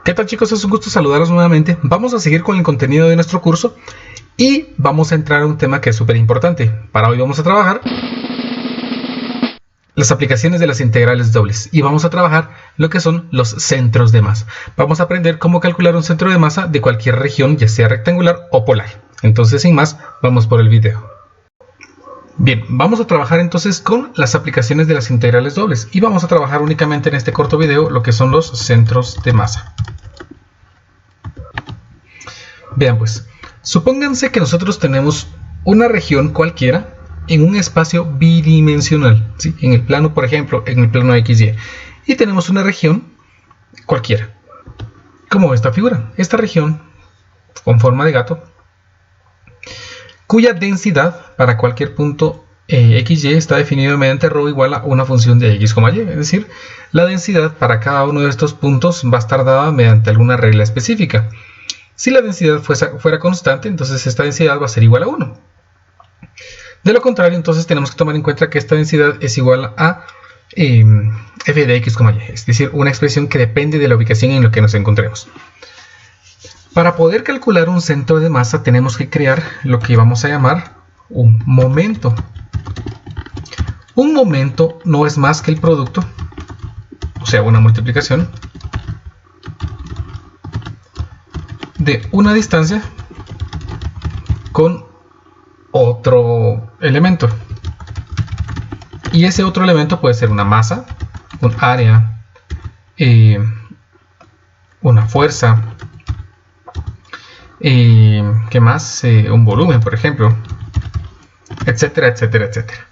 ¿Qué tal, chicos? Es un gusto saludaros nuevamente. Vamos a seguir con el contenido de nuestro curso y vamos a entrar a un tema que es súper importante. Para hoy vamos a trabajar las aplicaciones de las integrales dobles y vamos a trabajar lo que son los centros de masa. Vamos a aprender cómo calcular un centro de masa de cualquier región, ya sea rectangular o polar. Entonces, sin más, vamos por el video. Bien, vamos a trabajar entonces con las aplicaciones de las integrales dobles y vamos a trabajar únicamente en este corto video lo que son los centros de masa. Vean pues, supónganse que nosotros tenemos una región cualquiera en un espacio bidimensional, ¿sí? En el plano, por ejemplo, en el plano XY, y tenemos una región cualquiera, como esta figura, esta región con forma de gato, cuya densidad para cualquier punto XY está definida mediante ρ igual a una función de x, y, es decir, la densidad para cada uno de estos puntos va a estar dada mediante alguna regla específica. Si la densidad fuera constante, entonces esta densidad va a ser igual a 1. De lo contrario, entonces tenemos que tomar en cuenta que esta densidad es igual a f de x, y, es decir, una expresión que depende de la ubicación en la que nos encontremos. Para poder calcular un centro de masa tenemos que crear lo que vamos a llamar un momento. Un momento no es más que el producto, o sea, una multiplicación de una distancia con otro elemento. Y ese otro elemento puede ser una masa, un área, una fuerza, ¿qué más? Un volumen, por ejemplo, etcétera, etcétera, etcétera.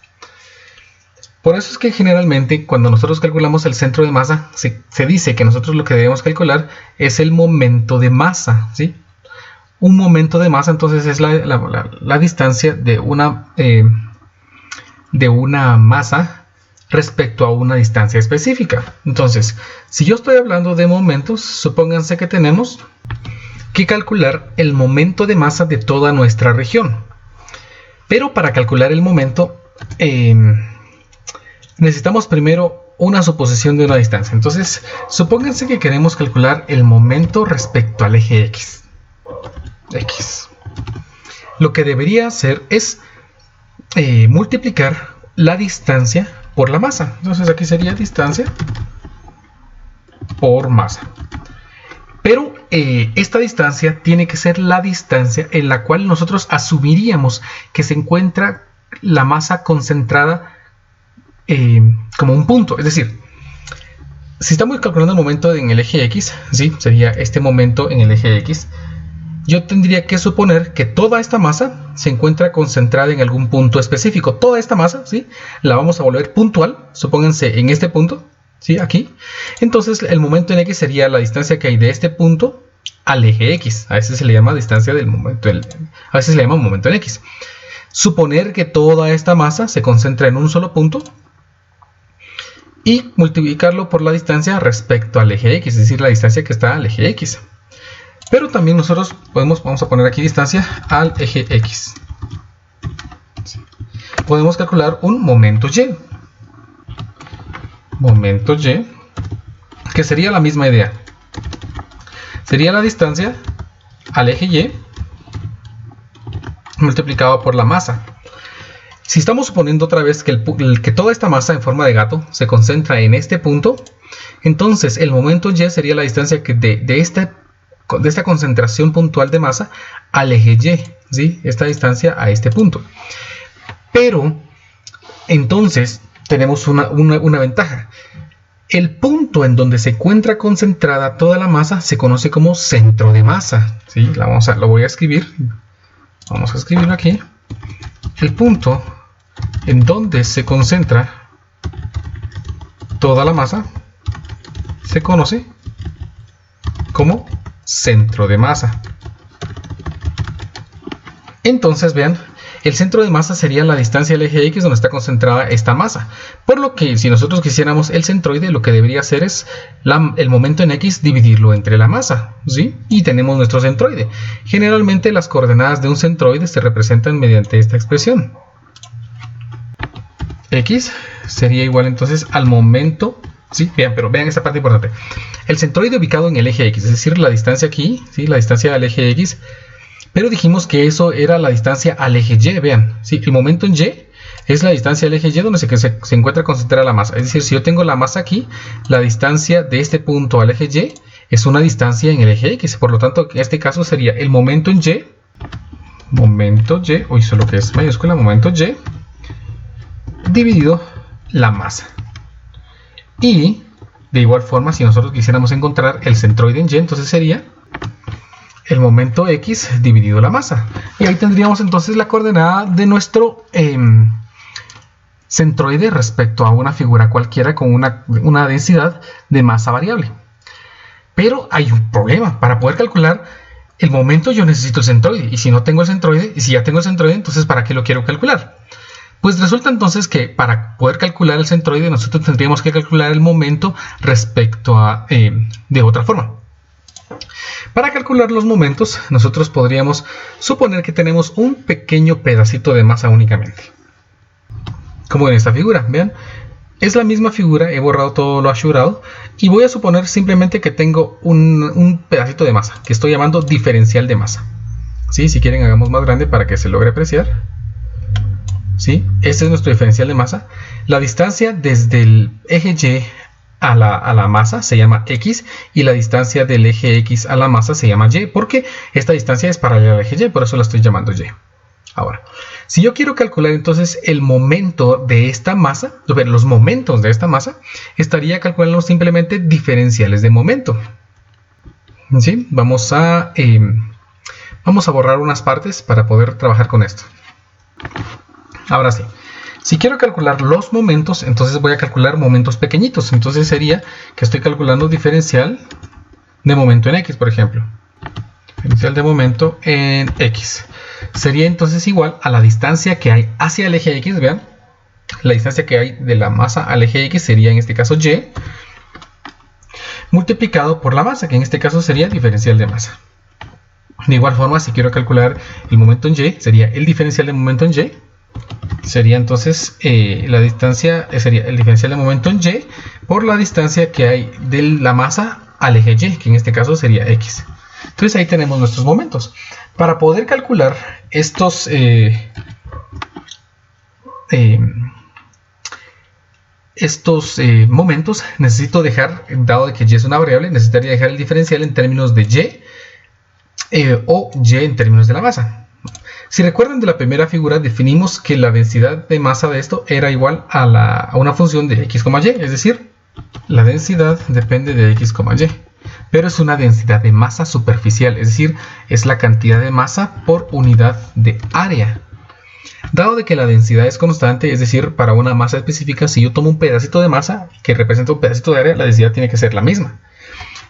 Por eso es que generalmente cuando nosotros calculamos el centro de masa, se dice que nosotros lo que debemos calcular es el momento de masa, ¿sí? Un momento de masa entonces es la distancia de una masa respecto a una distancia específica. Entonces, si yo estoy hablando de momentos, supónganse que tenemos que calcular el momento de masa de toda nuestra región. Pero para calcular el momento necesitamos primero una suposición de una distancia. Entonces, supónganse que queremos calcular el momento respecto al eje X. Lo que debería hacer es multiplicar la distancia por la masa. Entonces aquí sería distancia por masa. Pero esta distancia tiene que ser la distancia en la cual nosotros asumiríamos que se encuentra la masa concentrada como un punto. Es decir, si estamos calculando el momento en el eje X, ¿sí? Sería este momento en el eje X. Yo tendría que suponer que toda esta masa se encuentra concentrada en algún punto específico. Toda esta masa, ¿sí? La vamos a volver puntual, supónganse en este punto, ¿sí? Aquí. Entonces el momento en X sería la distancia que hay de este punto al eje X. A veces se le llama distancia del momento, a veces se le llama momento en X. Suponer que toda esta masa se concentra en un solo punto y multiplicarlo por la distancia respecto al eje X, es decir, la distancia que está al eje X. Pero también nosotros vamos a poner aquí distancia al eje X. Podemos calcular un momento Y. Momento Y, que sería la misma idea. Sería la distancia al eje Y multiplicado por la masa. Si estamos suponiendo otra vez que toda esta masa en forma de gato se concentra en este punto, entonces el momento Y sería la distancia que de esta concentración puntual de masa al eje Y, ¿sí? Esta distancia a este punto. Pero entonces tenemos una ventaja. El punto en donde se encuentra concentrada toda la masa se conoce como centro de masa, ¿sí? Lo voy a escribir. Vamos a escribirlo aquí. El punto en donde se concentra toda la masa se conoce como centro de masa. Entonces vean, el centro de masa sería la distancia del eje X donde está concentrada esta masa. Por lo que si nosotros quisiéramos el centroide, lo que debería hacer es el momento en X dividirlo entre la masa, ¿sí? Y tenemos nuestro centroide. Generalmente las coordenadas de un centroide se representan mediante esta expresión. X sería igual entonces al momento Sí, bien, pero vean esta parte importante. El centroide ubicado en el eje X, es decir, la distancia aquí, ¿sí? La distancia al eje X, pero dijimos que eso era la distancia al eje Y, vean, ¿sí? El momento en Y es la distancia al eje Y donde se encuentra concentrada la masa. Es decir, si yo tengo la masa aquí, la distancia de este punto al eje Y es una distancia en el eje X. Por lo tanto, en este caso sería el momento en Y, uy, solo que es mayúscula, momento Y, dividido la masa. Y de igual forma, si nosotros quisiéramos encontrar el centroide en Y, entonces sería el momento X dividido la masa. Y ahí tendríamos entonces la coordenada de nuestro centroide respecto a una figura cualquiera con una densidad de masa variable. Pero hay un problema. Para poder calcular el momento yo necesito el centroide. Y si no tengo el centroide, y si ya tengo el centroide, entonces ¿para qué lo quiero calcular? Pues resulta entonces que para poder calcular el centroide nosotros tendríamos que calcular el momento respecto a de otra forma. Para calcular los momentos nosotros podríamos suponer que tenemos un pequeño pedacito de masa únicamente. Como en esta figura, vean. Es la misma figura, he borrado todo lo asurado y voy a suponer simplemente que tengo un pedacito de masa que estoy llamando diferencial de masa. ¿Sí? Si quieren hagamos más grande para que se logre apreciar. ¿Sí? Este es nuestro diferencial de masa. La distancia desde el eje Y a la masa se llama X y la distancia del eje X a la masa se llama Y porque esta distancia es paralela al eje Y, por eso la estoy llamando Y. Ahora, si yo quiero calcular entonces el momento de esta masa, los momentos de esta masa, estaría calculando simplemente diferenciales de momento. ¿Sí? Vamos a borrar unas partes para poder trabajar con esto. Ahora sí, si quiero calcular los momentos, entonces voy a calcular momentos pequeñitos. Entonces sería que estoy calculando diferencial de momento en X, por ejemplo. Diferencial de momento en X. Sería entonces igual a la distancia que hay hacia el eje X, vean. La distancia que hay de la masa al eje X sería en este caso Y, multiplicado por la masa, que en este caso sería diferencial de masa. De igual forma, si quiero calcular el momento en Y, sería el diferencial de momento en Y. Sería entonces la distancia, sería el diferencial de momento en Y por la distancia que hay de la masa al eje Y, que en este caso sería X. Entonces ahí tenemos nuestros momentos. Para poder calcular estos momentos, necesito dejar, dado que Y es una variable, necesitaría dejar el diferencial en términos de Y o Y en términos de la masa. Si recuerdan de la primera figura, definimos que la densidad de masa de esto era igual a una función de X, Y, es decir, la densidad depende de X, Y, pero es una densidad de masa superficial, es decir, es la cantidad de masa por unidad de área. Dado de que la densidad es constante, es decir, para una masa específica, si yo tomo un pedacito de masa que representa un pedacito de área, la densidad tiene que ser la misma.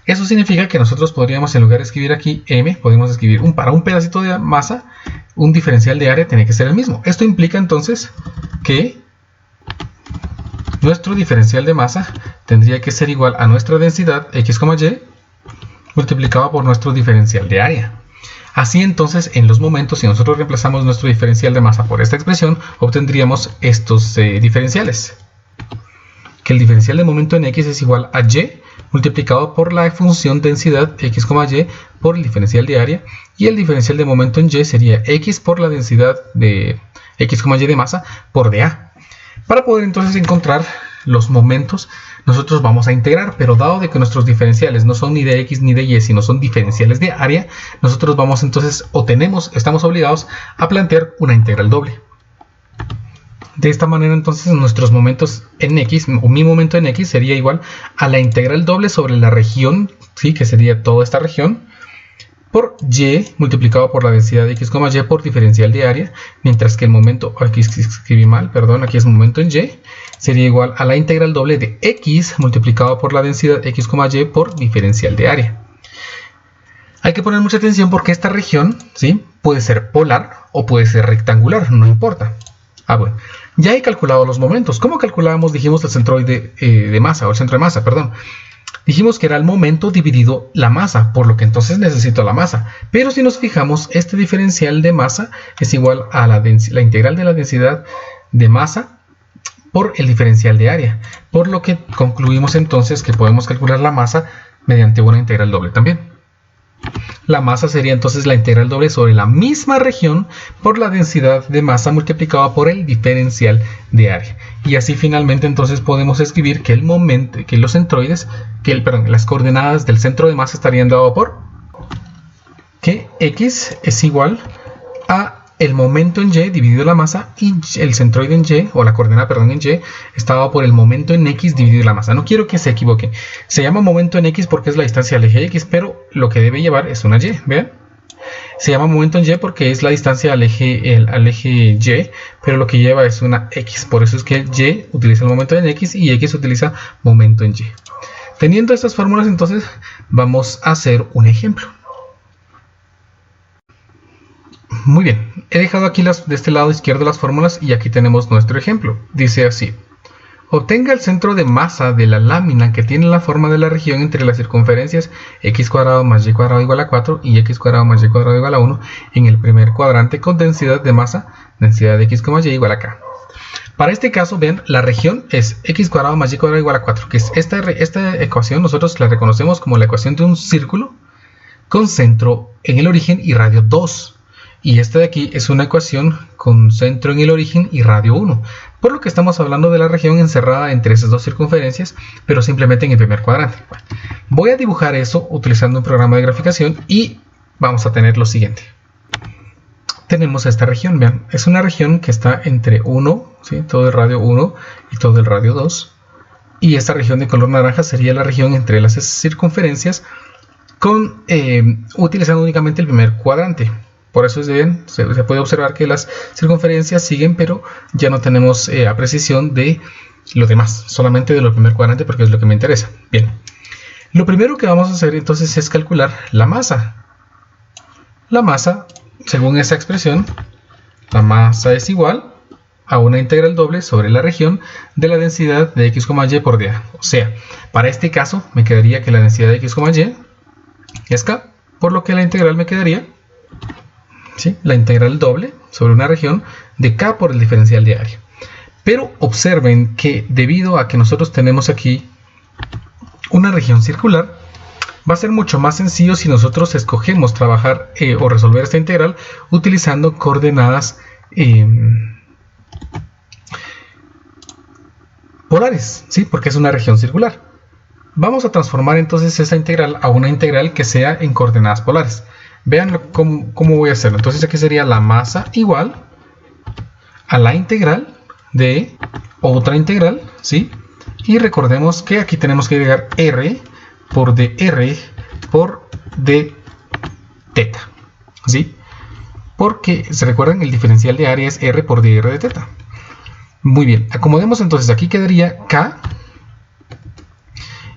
Eso significa que nosotros podríamos, en lugar de escribir aquí M, podemos escribir para un pedacito de masa, un diferencial de área tiene que ser el mismo. Esto implica entonces que nuestro diferencial de masa tendría que ser igual a nuestra densidad X, Y multiplicado por nuestro diferencial de área. Así entonces, en los momentos, si nosotros reemplazamos nuestro diferencial de masa por esta expresión, obtendríamos estos diferenciales. Que el diferencial de momento en X es igual a Y multiplicado por la función densidad X, Y por el diferencial de área, y el diferencial de momento en Y sería X por la densidad de X, Y de masa por dA. Para poder entonces encontrar los momentos, nosotros vamos a integrar, pero dado de que nuestros diferenciales no son ni de X ni de Y, sino son diferenciales de área, nosotros vamos entonces, estamos obligados a plantear una integral doble. De esta manera entonces nuestros momentos en X, o mi momento en X, sería igual a la integral doble sobre la región, ¿sí? Que sería toda esta región, por Y multiplicado por la densidad de X, Y por diferencial de área, mientras que el momento, aquí escribí mal, perdón, aquí es momento en Y, sería igual a la integral doble de X multiplicado por la densidad X, Y por diferencial de área. Hay que poner mucha atención porque esta región, ¿sí? Puede ser polar o puede ser rectangular, no importa. Bueno, ya he calculado los momentos. ¿Cómo calculábamos, dijimos, el centroide de masa, o el centro de masa, perdón? Dijimos que era el momento dividido la masa, por lo que entonces necesito la masa. Pero si nos fijamos, este diferencial de masa es igual a la integral de la densidad de masa por el diferencial de área, por lo que concluimos entonces que podemos calcular la masa mediante una integral doble también. La masa sería entonces la integral doble sobre la misma región por la densidad de masa multiplicada por el diferencial de área. Y así finalmente entonces podemos escribir que el momento, que los centroides, las coordenadas del centro de masa estarían dado por que x es igual a el momento en y dividido la masa, y el centroide en y, o la coordenada, perdón, en y, está dado por el momento en x dividido la masa. No quiero que se equivoquen. Se llama momento en x porque es la distancia al eje x, pero lo que debe llevar es una y, ¿vean? Se llama momento en y porque es la distancia al eje y, pero lo que lleva es una x. Por eso es que y utiliza el momento en x y x utiliza momento en y. Teniendo estas fórmulas, entonces, vamos a hacer un ejemplo. Muy bien, he dejado aquí de este lado izquierdo las fórmulas y aquí tenemos nuestro ejemplo. Dice así: obtenga el centro de masa de la lámina que tiene la forma de la región entre las circunferencias x cuadrado más y cuadrado igual a 4 y x cuadrado más y cuadrado igual a 1 en el primer cuadrante con densidad de masa, densidad de x, y igual a k. Para este caso, vean, la región es x cuadrado más y cuadrado igual a 4, que es esta ecuación nosotros la reconocemos como la ecuación de un círculo con centro en el origen y radio 2. Y esta de aquí es una ecuación con centro en el origen y radio 1. Por lo que estamos hablando de la región encerrada entre esas dos circunferencias, pero simplemente en el primer cuadrante. Bueno, voy a dibujar eso utilizando un programa de graficación y vamos a tener lo siguiente. Tenemos esta región, vean, es una región que está entre 1, ¿sí? Todo el radio 1 y todo el radio 2. Y esta región de color naranja sería la región entre las circunferencias utilizando únicamente el primer cuadrante. Por eso se puede observar que las circunferencias siguen, pero ya no tenemos a precisión de lo demás, solamente de lo primer cuadrante porque es lo que me interesa. Bien, lo primero que vamos a hacer entonces es calcular la masa. La masa, según esa expresión, la masa es igual a una integral doble sobre la región de la densidad de x, y por dA. O sea, para este caso me quedaría que la densidad de x, y es k, por lo que la integral me quedaría, ¿sí?, la integral doble sobre una región de k por el diferencial de área. Pero observen que debido a que nosotros tenemos aquí una región circular, va a ser mucho más sencillo si nosotros escogemos trabajar o resolver esta integral utilizando coordenadas polares, ¿sí?, porque es una región circular. Vamos a transformar entonces esa integral a una integral que sea en coordenadas polares. Vean cómo voy a hacerlo. Entonces aquí sería la masa igual a la integral de otra integral, ¿sí? Y recordemos que aquí tenemos que agregar r por dr por d teta, ¿sí? Porque, ¿se recuerdan? El diferencial de área es r por dr de teta. Muy bien, acomodemos entonces. Aquí quedaría k.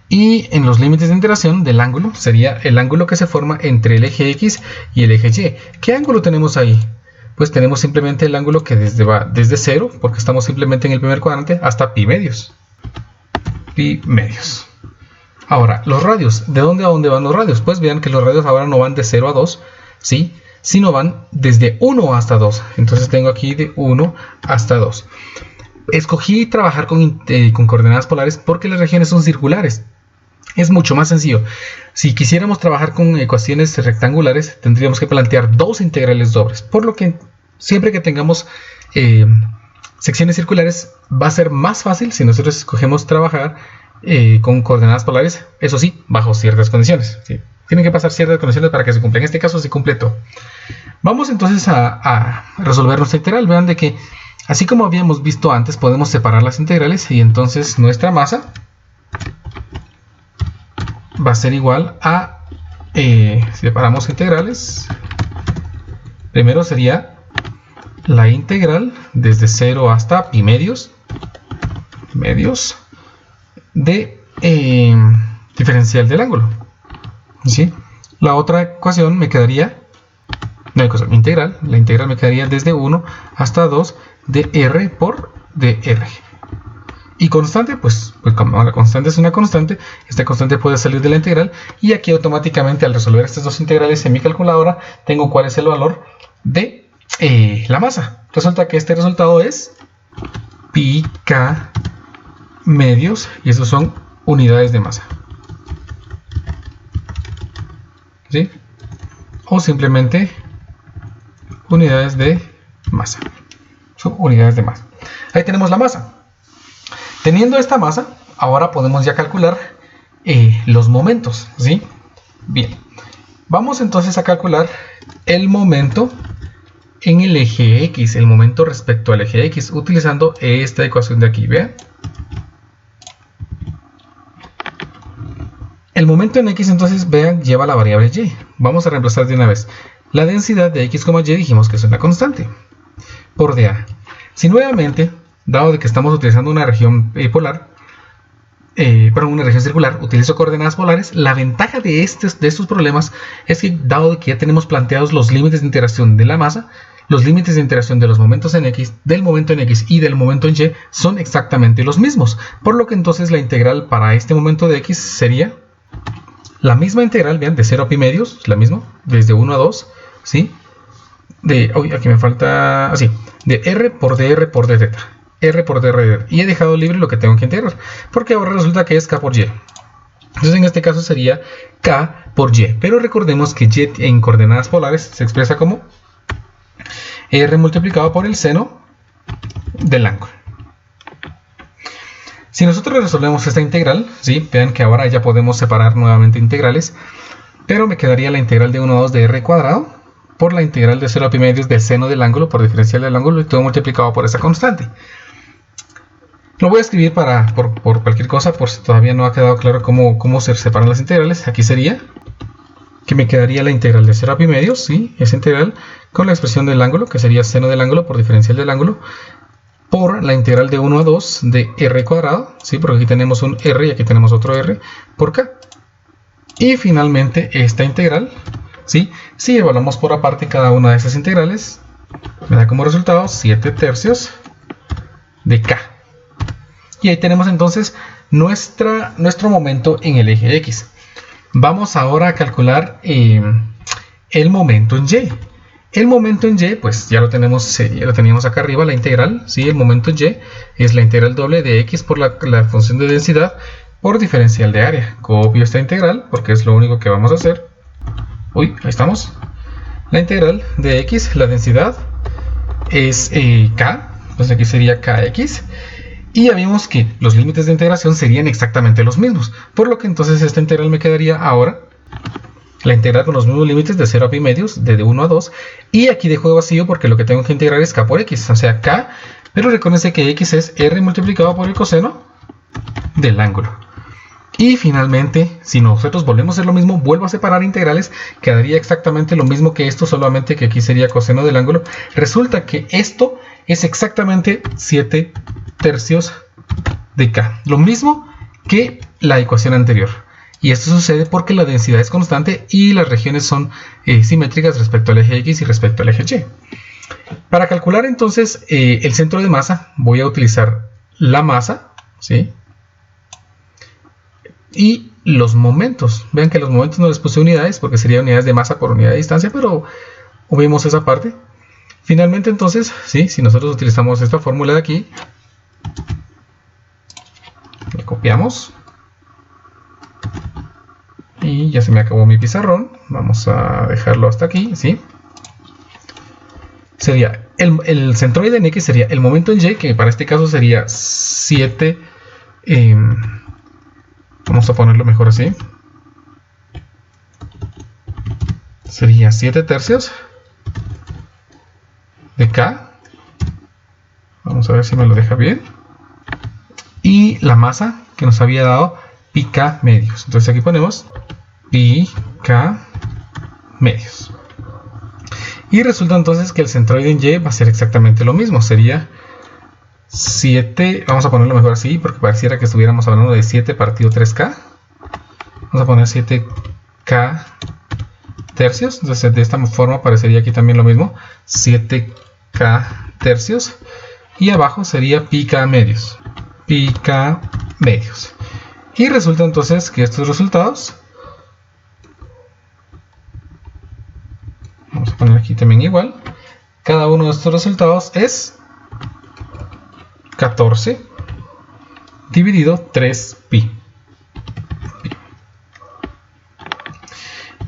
Y en los límites de interacción del ángulo sería el ángulo que se forma entre el eje X y el eje Y. ¿Qué ángulo tenemos ahí? Pues tenemos simplemente el ángulo que va desde 0, porque estamos simplemente en el primer cuadrante, hasta pi medios. Pi medios. Ahora, los radios. ¿De dónde a dónde van los radios? Pues vean que los radios ahora no van de 0 a 2, ¿sí?, sino van desde 1 hasta 2. Entonces tengo aquí de 1 hasta 2. Escogí trabajar con coordenadas polares porque las regiones son circulares. Es mucho más sencillo. Si quisiéramos trabajar con ecuaciones rectangulares, tendríamos que plantear dos integrales dobles. Por lo que siempre que tengamos secciones circulares, va a ser más fácil si nosotros escogemos trabajar con coordenadas polares. Eso sí, bajo ciertas condiciones, ¿sí? Tienen que pasar ciertas condiciones para que se cumpla. En este caso se cumple todo. Vamos entonces a resolver nuestra integral. Vean de que, así como habíamos visto antes, podemos separar las integrales y entonces nuestra masa va a ser igual a, si separamos integrales, primero sería la integral desde 0 hasta pi medios de diferencial del ángulo, ¿sí? La otra ecuación me quedaría, la integral me quedaría desde 1 hasta 2 de r por dr. Y constante, pues como la constante es una constante, esta constante puede salir de la integral. Y aquí automáticamente al resolver estas dos integrales en mi calculadora, tengo cuál es el valor de la masa. Resulta que este resultado es pi k medios, y esos son unidades de masa, ¿sí? O simplemente unidades de masa. Son unidades de masa. Ahí tenemos la masa. Teniendo esta masa, ahora podemos ya calcular los momentos, ¿sí? Bien. Vamos entonces a calcular el momento en el eje X, el momento respecto al eje X, utilizando esta ecuación de aquí, ¿vean? El momento en X, entonces, vean, lleva la variable Y. Vamos a reemplazar de una vez. La densidad de X, Y dijimos que es una constante por dA. Si nuevamente, dado de que estamos utilizando una región polar, una región circular, utilizo coordenadas polares, la ventaja de estos problemas es que, dado que ya tenemos planteados los límites de interacción de la masa, los límites de interacción de los momentos en X, del momento en X y del momento en Y son exactamente los mismos. Por lo que entonces la integral para este momento de X sería la misma integral, vean, de 0 a pi medios, la misma, desde 1 a 2, ¿sí? Aquí me falta, así, de r por dr por d θ, r por dr, y he dejado libre lo que tengo que integrar, porque ahora resulta que es k por y. Entonces en este caso sería k por y, pero recordemos que y en coordenadas polares se expresa como r multiplicado por el seno del ángulo. Si nosotros resolvemos esta integral, ¿sí? Vean que ahora ya podemos separar nuevamente integrales, pero me quedaría la integral de 1 a 2 de r cuadrado por la integral de 0 a pi medios del seno del ángulo por diferencial del ángulo y todo multiplicado por esa constante. Lo voy a escribir por cualquier cosa, por si todavía no ha quedado claro cómo se separan las integrales. Aquí sería que me quedaría la integral de 0 a pi medios, ¿sí? Esa integral con la expresión del ángulo, que sería seno del ángulo por diferencial del ángulo, por la integral de 1 a 2 de r cuadrado, ¿sí? Porque aquí tenemos un r y aquí tenemos otro r por k. Y finalmente esta integral, ¿sí? Si evaluamos por aparte cada una de esas integrales, me da como resultado 7 tercios de k. Y ahí tenemos entonces nuestro momento en el eje X. Vamos ahora a calcular el momento en Y. El momento en Y, pues ya lo teníamos acá arriba, la integral, ¿sí? El momento en Y es la integral doble de X por la función de densidad por diferencial de área. Copio esta integral porque es lo único que vamos a hacer. Uy, ahí estamos. La integral de X, la densidad, es K, entonces aquí sería KX. Y ya vimos que los límites de integración serían exactamente los mismos. Por lo que entonces esta integral me quedaría ahora la integral con los mismos límites de 0 a pi medios, de 1 a 2. Y aquí dejo vacío porque lo que tengo que integrar es k por x, o sea k. Pero recuérdense que x es r multiplicado por el coseno del ángulo. Y finalmente, si nosotros volvemos a hacer lo mismo, vuelvo a separar integrales, quedaría exactamente lo mismo que esto, solamente que aquí sería coseno del ángulo. Resulta que esto es exactamente 7 tercios de k, lo mismo que la ecuación anterior. Y esto sucede porque la densidad es constante y las regiones son simétricas respecto al eje X y respecto al eje Y. Para calcular entonces el centro de masa, voy a utilizar la masa, ¿sí? Y los momentos. Vean que los momentos no les puse unidades porque serían unidades de masa por unidad de distancia, pero vemos esa parte. Finalmente entonces, ¿sí? Si nosotros utilizamos esta fórmula de aquí, la copiamos. Y ya se me acabó mi pizarrón. Vamos a dejarlo hasta aquí, ¿sí? Sería el centroide en X sería el momento en Y, que para este caso sería 7. Vamos a ponerlo mejor así. Sería 7 tercios de K. Vamos a ver si me lo deja bien. Y la masa que nos había dado pi k medios. Entonces aquí ponemos pi k medios. Y resulta entonces que el centroide en Y va a ser exactamente lo mismo. Sería 7, vamos a ponerlo mejor así, porque pareciera que estuviéramos hablando de 7 partido 3K. Vamos a poner 7K tercios. Entonces de esta forma parecería aquí también lo mismo. 7K tercios. Y abajo sería pi K medios. Pi K medios. Y resulta entonces que estos resultados, vamos a poner aquí también igual, cada uno de estos resultados es 14 dividido 3pi.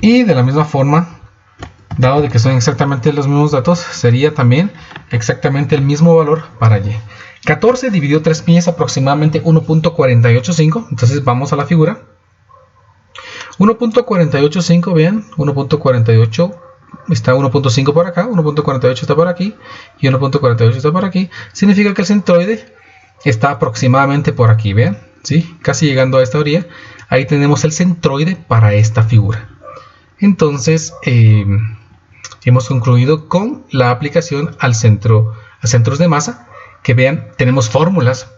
Y de la misma forma, dado de que son exactamente los mismos datos, sería también exactamente el mismo valor para y. 14 dividido 3pi es aproximadamente 1.485. Entonces vamos a la figura. 1.485, vean, 1.48 está 1.5 por acá, 1.48 está por aquí y 1.48 está por aquí. Significa que el centroide está aproximadamente por aquí, vean, ¿sí? Casi llegando a esta orilla. Ahí tenemos el centroide para esta figura. Entonces, hemos concluido con la aplicación a centros de masa. Que vean, tenemos fórmulas,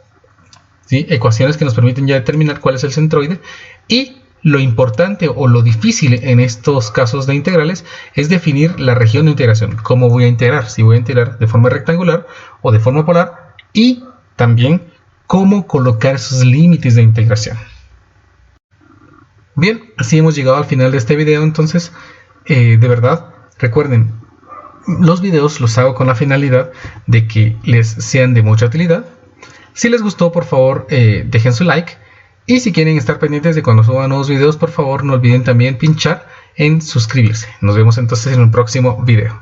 ¿sí? Ecuaciones que nos permiten ya determinar cuál es el centroide. Y lo importante o lo difícil en estos casos de integrales es definir la región de integración. ¿Cómo voy a integrar? Si voy a integrar de forma rectangular o de forma polar. Y también cómo colocar esos límites de integración. Bien, así hemos llegado al final de este video. Entonces, de verdad, recuerden, los videos los hago con la finalidad de que les sean de mucha utilidad. Si les gustó, por favor, dejen su like. Y si quieren estar pendientes de cuando suba nuevos videos, por favor, no olviden también pinchar en suscribirse. Nos vemos entonces en un próximo video.